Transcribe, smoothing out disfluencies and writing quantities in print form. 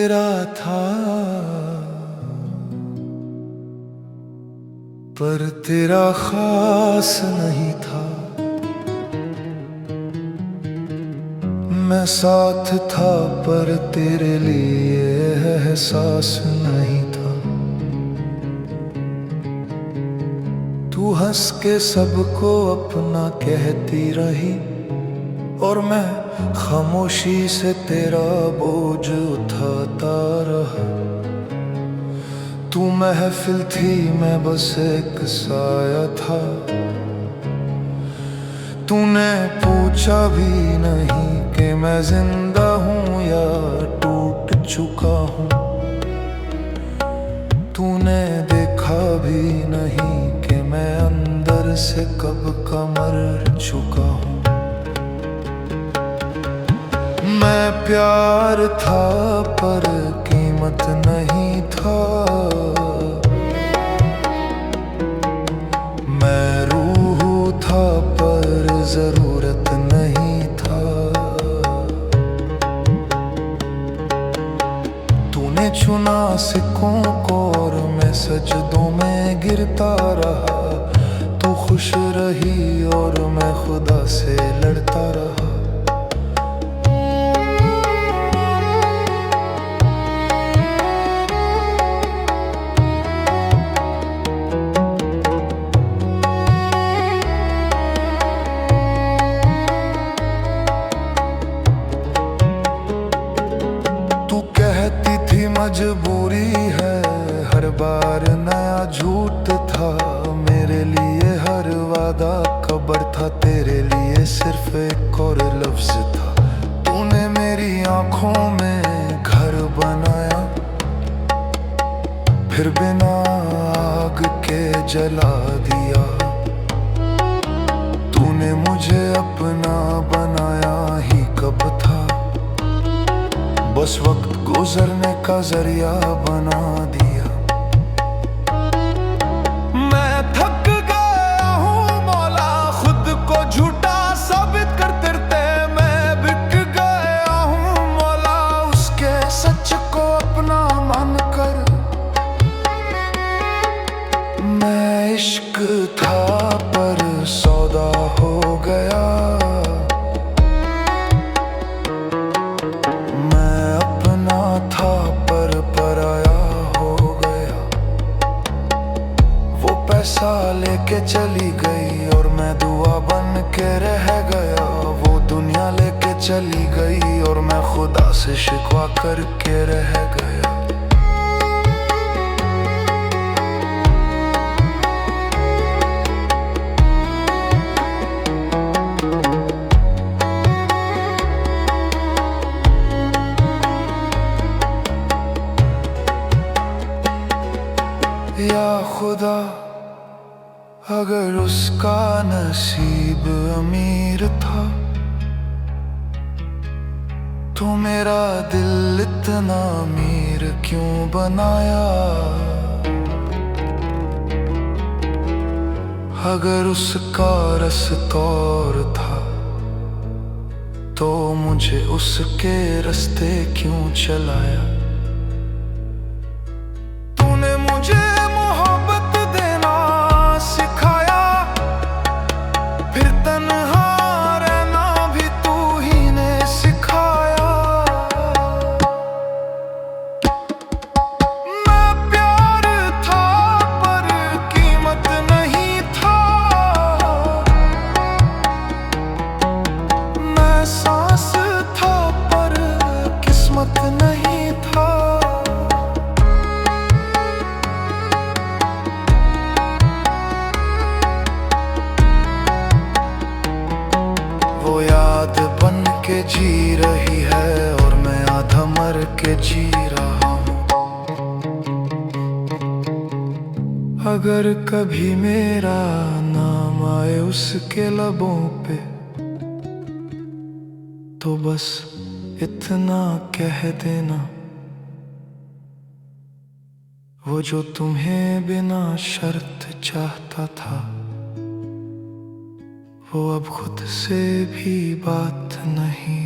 तेरा था, पर तेरा खास नहीं था। मैं साथ था पर तेरे लिए एहसास नहीं था। तू हंस के सबको अपना कहती रही और मैं खामोशी से तेरा बोझ उठाता रहा। तू महफिल थी, मैं बस एक साया था। तूने पूछा भी नहीं कि मैं जिंदा हूँ या टूट चुका हूँ। तूने देखा भी नहीं कि मैं अंदर से कब का मर चुका हूँ। मैं प्यार था पर कीमत नहीं था। मैं रूह था पर जरूरत नहीं था। तूने चुना सिक्कों को और मैं सजदों में गिरता रहा। तू खुश रही और मैं खुदा से लड़ता रहा। मजबूरी है, हर बार नया झूठ था। मेरे लिए हर वादा कब्र था, तेरे लिए सिर्फ एक और लफ्ज था। तूने मेरी आंखों में घर बनाया, फिर बिना आग के जला दिया। तूने मुझे अपना बनाया ही कब था, बस वक्त गुजरने का जरिया बना दिया। मैं थक गया हूँ मौला, खुद को झूठा साबित कर तेरे। मैं बिक गया हूँ मौला, उसके सच को अपना मान कर। मैं इश्क था पर सौदा हो गया। पैसा लेके चली गई और मैं दुआ बन के रह गया। वो दुनिया लेके चली गई और मैं खुदा से शिकवा करके रह गया। या खुदा, अगर उसका नसीब अमीर था तो मेरा दिल इतना अमीर क्यों बनाया। अगर उसका रास्ता और था तो मुझे उसके रास्ते क्यों चलाया। तूने मुझे मोहब्बत देना सिखाया, फिर तन्हा रहना भी तू ही ने सिखाया। मैं प्यार था पर कीमत नहीं था। मैं सांस था पर किस्मत नहीं था। वो याद बन के जी रही है और मैं आधा मर के जी रहा हूँ। अगर कभी मेरा नाम आए उसके लबों पे तो बस इतना कह देना, वो जो तुम्हें बिना शर्त चाहता था वो अब खुद से भी बात नहीं